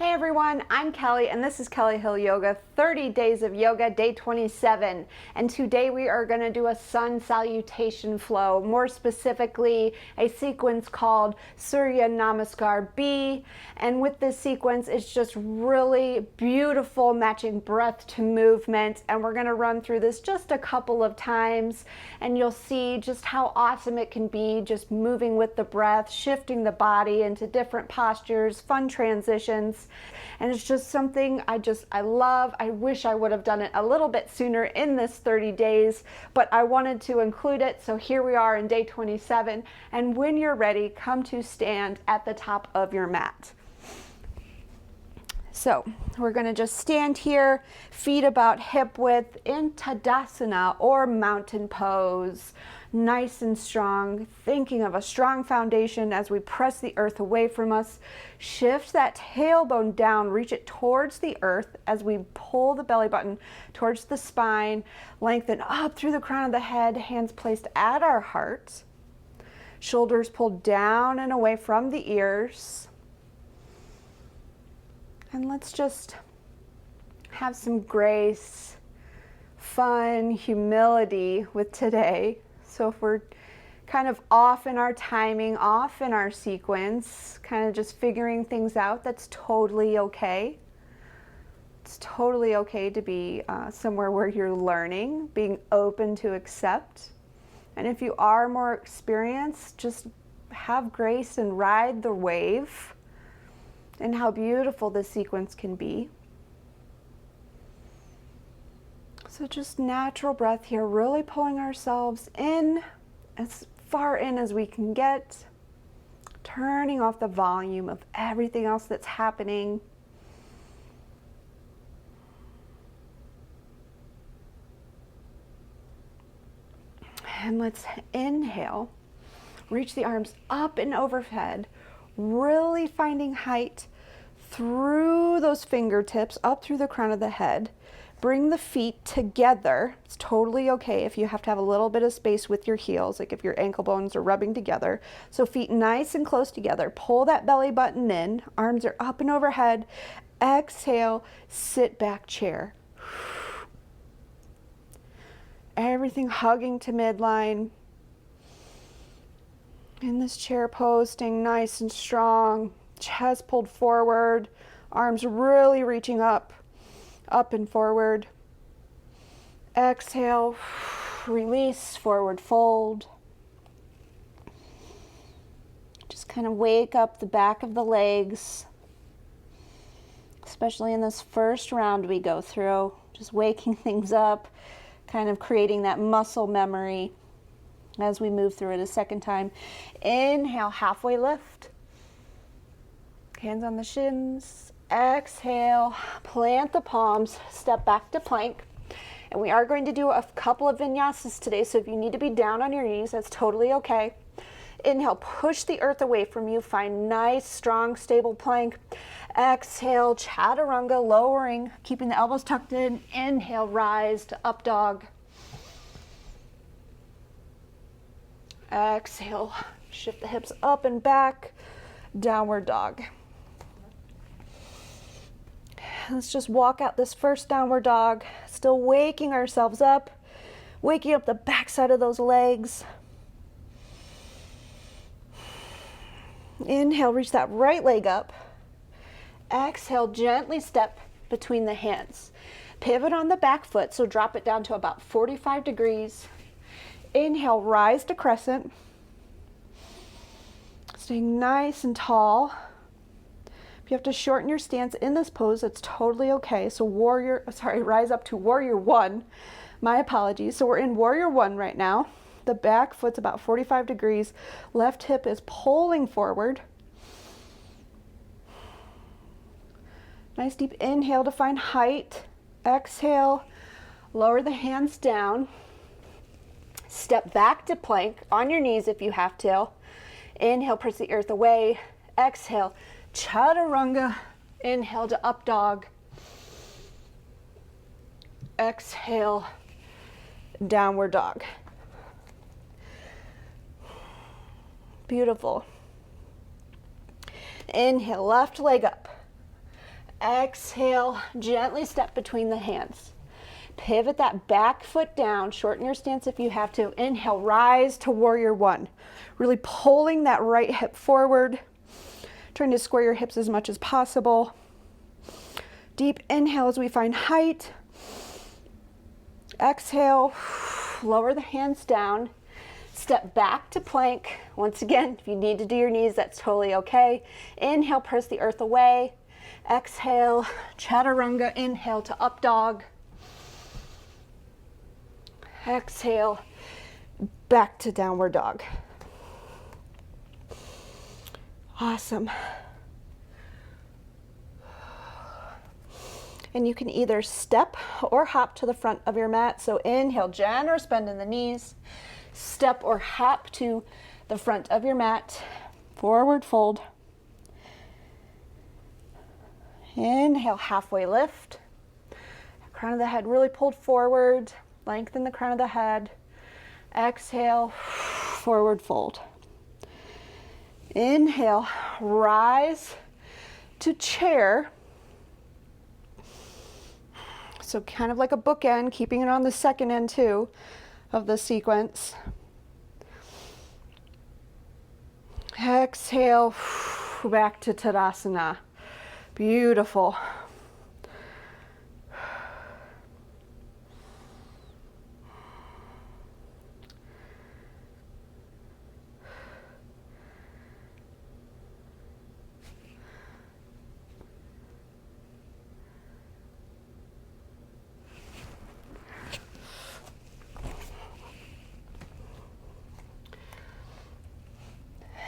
Hey everyone, I'm Kelly and this is Kelly Hill Yoga, 30 days of yoga, day 27. And today we are going to do a sun salutation flow, more specifically a sequence called Sūyra Namaskar B. And with this sequence, it's just really beautiful, matching breath to movement. And we're going to run through this just a couple of times and you'll see just how awesome it can be, just moving with the breath, shifting the body into different postures, fun transitions. And it's just something I love. I wish I would have done it a little bit sooner in this 30 days, but I wanted to include it. So here we are in day 27. And when you're ready, come to stand at the top of your mat. So we're going to just stand here, feet about hip width in Tadasana or mountain pose. Nice and strong, thinking of a strong foundation as we press the earth away from us. Shift that tailbone down, reach it towards the earth as we pull the belly button towards the spine. Lengthen up through the crown of the head, hands placed at our heart. Shoulders pulled down and away from the ears. And let's just have some grace, fun, humility with today. So if we're kind of off in our timing, off in our sequence, kind of just figuring things out, that's totally okay. It's totally okay to be somewhere where you're learning, being open to accept. And if you are more experienced, just have grace and ride the wave and how beautiful this sequence can be. So just natural breath here, really pulling ourselves in, as far in as we can get, turning off the volume of everything else that's happening. And let's inhale, reach the arms up and overhead, really finding height through those fingertips, up through the crown of the head. Bring the feet together. It's totally okay if you have to have a little bit of space with your heels, like if your ankle bones are rubbing together. So feet nice and close together. Pull that belly button in. Arms are up and overhead. Exhale, sit back chair. Everything hugging to midline. In this chair pose, staying nice and strong. Chest pulled forward. Arms really reaching up and forward. Exhale, release, forward fold. Just kind of wake up the back of the legs, especially in this first round we go through, just waking things up, kind of creating that muscle memory as we move through it a second time. Inhale, halfway lift. Hands on the shins. Exhale, plant the palms, step back to plank. And we are going to do a couple of vinyasas today, so if you need to be down on your knees, that's totally okay. Inhale, push the earth away from you, find nice, strong, stable plank. Exhale, chaturanga, lowering, keeping the elbows tucked in. Inhale, rise to up dog. Exhale, shift the hips up and back, downward dog. Let's just walk out this first downward dog, still waking ourselves up, waking up the backside of those legs. Inhale, reach that right leg up. Exhale, gently step between the hands. Pivot on the back foot, so drop it down to about 45 degrees. Inhale, rise to crescent. Staying nice and tall. If you have to shorten your stance in this pose, it's totally okay. So rise up to warrior one. My apologies. So we're in warrior one right now. The back foot's about 45 degrees. Left hip is pulling forward. Nice deep inhale to find height. Exhale, lower the hands down. Step back to plank on your knees if you have to. Inhale, press the earth away. Exhale, chaturanga. Inhale to up dog. Exhale, downward dog. Beautiful. Inhale, left leg up. Exhale, gently step between the hands. Pivot that back foot down, shorten your stance if you have to. Inhale, rise to warrior one. Really pulling that right hip forward, trying to square your hips as much as possible. Deep inhale as we find height. Exhale, lower the hands down. Step back to plank. Once again, if you need to do your knees, that's totally okay. Inhale, press the earth away. Exhale, chaturanga. Inhale to up dog. Exhale, back to downward dog. Awesome. And you can either step or hop to the front of your mat. So inhale, generous bend in the knees. Step or hop to the front of your mat. Forward fold. Inhale, halfway lift. Crown of the head really pulled forward. Lengthen the crown of the head. Exhale, forward fold. Inhale, rise to chair. So kind of like a bookend, keeping it on the second end too of the sequence. Exhale, back to Tadasana. Beautiful.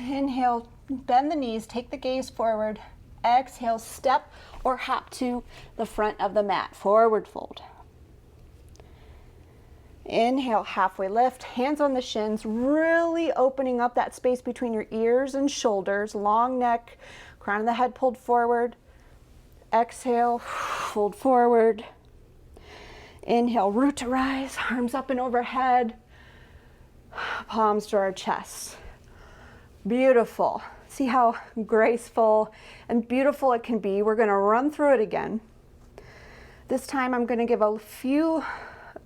Inhale, bend the knees, take the gaze forward. Exhale, step or hop to the front of the mat, forward fold. Inhale, halfway lift, hands on the shins, really opening up that space between your ears and shoulders, long neck, crown of the head pulled forward. Exhale, fold forward. Inhale, root to rise, arms up and overhead, palms to our chest. Beautiful. See how graceful and beautiful it can be. We're going to run through it again. This time I'm going to give a few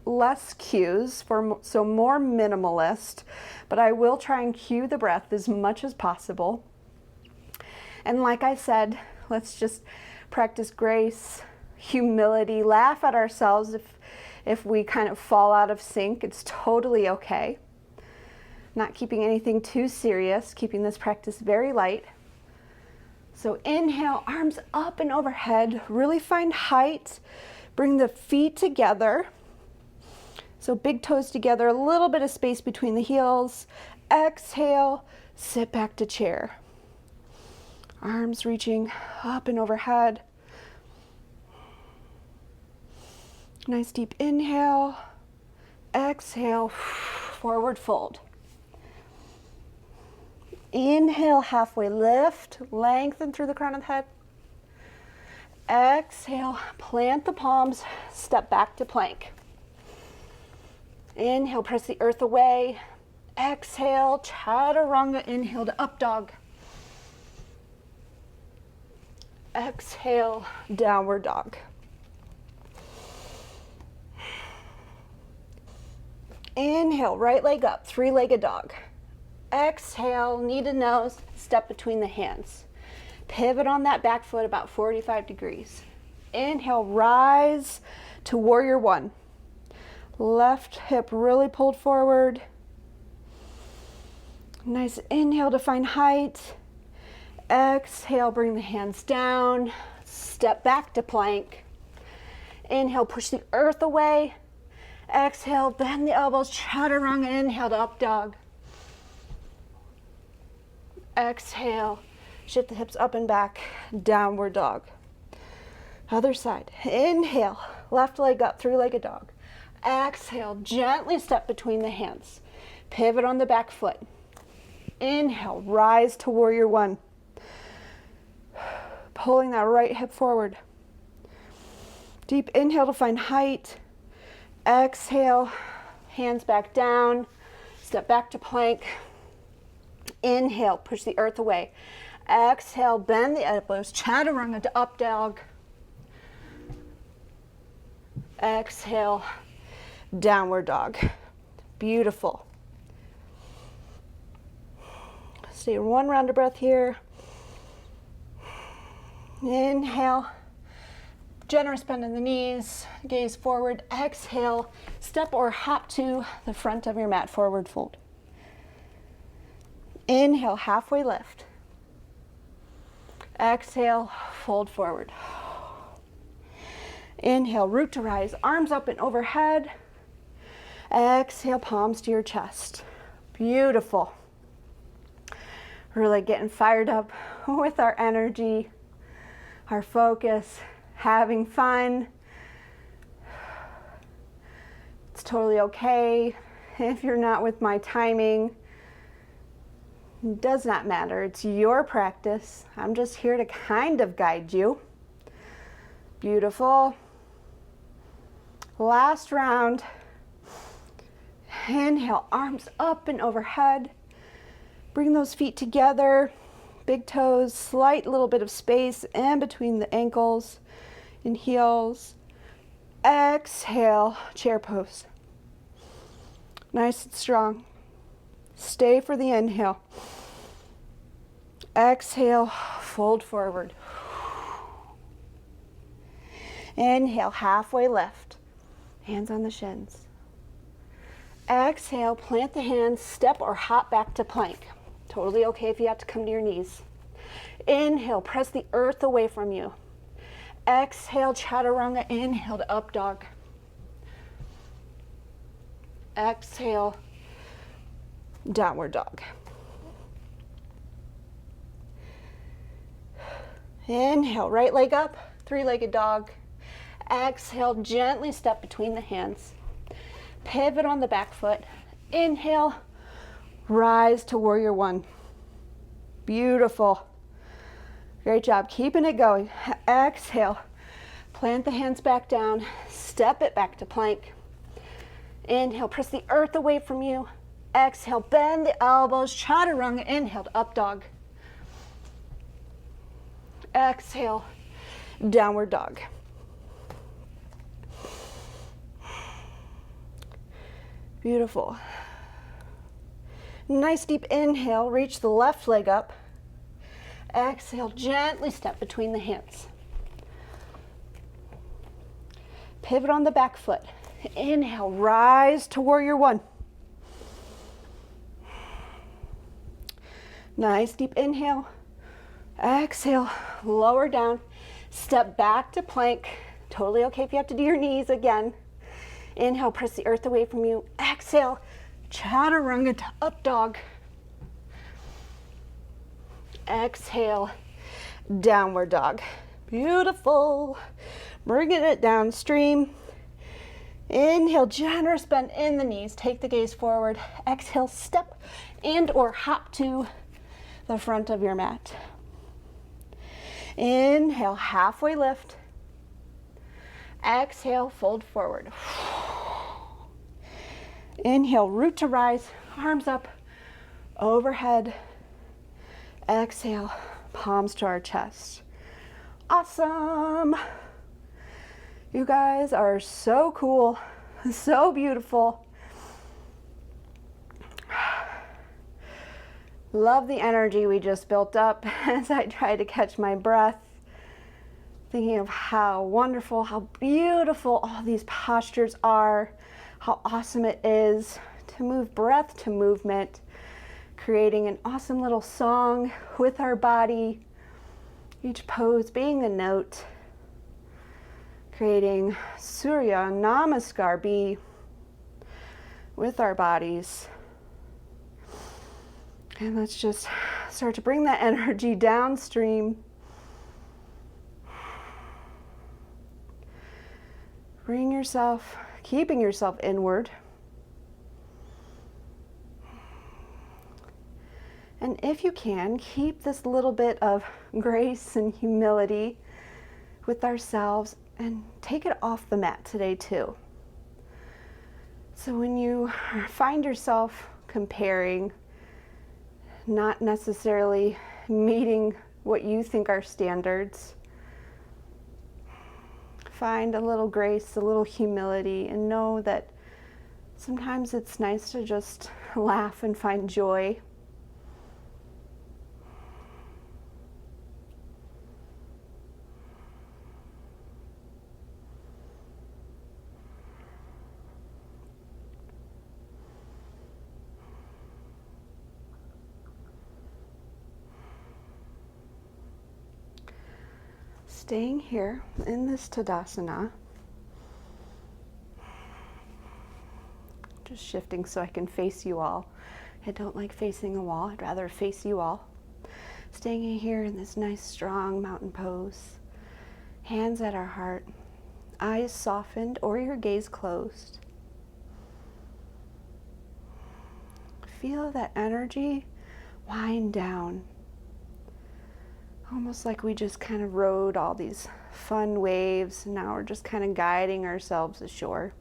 less cues, so more minimalist, but I will try and cue the breath as much as possible. And like I said, let's just practice grace, humility, laugh at ourselves if we kind of fall out of sync. It's totally okay. Not keeping anything too serious, keeping this practice very light. So inhale, arms up and overhead, really find height. Bring the feet together. So big toes together, a little bit of space between the heels. Exhale, sit back to chair. Arms reaching up and overhead. Nice deep inhale. Exhale, forward fold. Inhale, halfway lift, lengthen through the crown of the head. Exhale, plant the palms, step back to plank. Inhale, press the earth away. Exhale, chaturanga, inhale to up dog. Exhale, downward dog. Inhale, right leg up, three-legged dog. Exhale, knee to nose, step between the hands. Pivot on that back foot about 45 degrees. Inhale, rise to warrior one. Left hip really pulled forward. Nice inhale to find height. Exhale, bring the hands down. Step back to plank. Inhale, push the earth away. Exhale, bend the elbows, chaturanga, inhale to up dog. Exhale, shift the hips up and back, downward dog. Other side. Inhale, left leg up, three-legged dog. Exhale, gently step between the hands. Pivot on the back foot. Inhale, rise to warrior one. Pulling that right hip forward. Deep inhale to find height. Exhale, hands back down. Step back to plank. Inhale, push the earth away. Exhale, bend the elbows, chaturanga to up dog. Exhale, downward dog. Beautiful. Stay one round of breath here. Inhale, generous bend in the knees, gaze forward. Exhale, step or hop to the front of your mat, forward fold. Inhale, halfway lift. Exhale, fold forward. Inhale, root to rise, arms up and overhead. Exhale, palms to your chest. Beautiful. Really getting fired up with our energy, our focus, having fun. It's totally okay if you're not with my timing. It does not matter. It's your practice. I'm just here to kind of guide you. Beautiful. Last round. Inhale, arms up and overhead. Bring those feet together. Big toes, slight little bit of space in between the ankles and heels. Exhale, chair pose. Nice and strong. Stay for the inhale. Exhale, fold forward. Inhale, halfway lift. Hands on the shins. Exhale, plant the hands, step or hop back to plank. Totally okay if you have to come to your knees. Inhale, press the earth away from you. Exhale, chaturanga, inhale to up dog. Exhale, downward dog. Inhale, right leg up, three-legged dog. Exhale, gently step between the hands. Pivot on the back foot. Inhale, rise to warrior one. Beautiful. Great job, keeping it going. Exhale, plant the hands back down, step it back to plank. Inhale, press the earth away from you. Exhale, bend the elbows, chaturanga, inhale to up dog. Exhale, downward dog. Beautiful. Nice deep inhale, reach the left leg up. Exhale, gently step between the hands. Pivot on the back foot. Inhale, rise to warrior one. Nice deep inhale. Exhale, lower down. Step back to plank. Totally okay if you have to do your knees again. Inhale, press the earth away from you. Exhale, chaturanga to up dog. Exhale, downward dog. Beautiful. Bringing it downstream. Inhale, generous bend in the knees. Take the gaze forward. Exhale, step and or hop to the front of your mat. Inhale, halfway lift. Exhale, fold forward. Inhale, root to rise, arms up, overhead. Exhale, palms to our chest. Awesome. You guys are so cool, so beautiful. Love the energy we just built up as I try to catch my breath. Thinking of how wonderful, how beautiful all these postures are, how awesome it is to move breath to movement, creating an awesome little song with our body, each pose being a note, creating Sūyra, namaskār, be with our bodies. And let's just start to bring that energy downstream. Bring yourself, keeping yourself inward. And if you can, keep this little bit of grace and humility with ourselves and take it off the mat today too. So when you find yourself comparing, not necessarily meeting what you think are standards, find a little grace, a little humility, and know that sometimes it's nice to just laugh and find joy. Staying here in this Tadasana, just shifting so I can face you all. I don't like facing a wall, I'd rather face you all. Staying in here in this nice strong mountain pose, hands at our heart, eyes softened or your gaze closed. Feel that energy wind down. Almost like we just kind of rode all these fun waves, and now we're just kind of guiding ourselves ashore,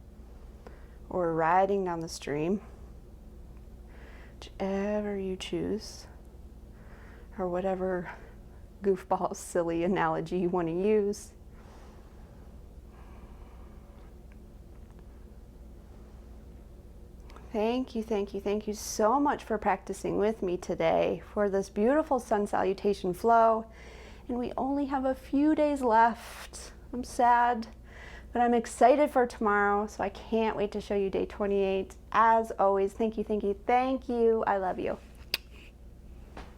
or riding down the stream, whichever you choose, or whatever goofball, silly analogy you want to use. Thank you, thank you, thank you so much for practicing with me today for this beautiful sun salutation flow. And we only have a few days left. I'm sad, but I'm excited for tomorrow, so I can't wait to show you day 28. As always, thank you, thank you, thank you. I love you.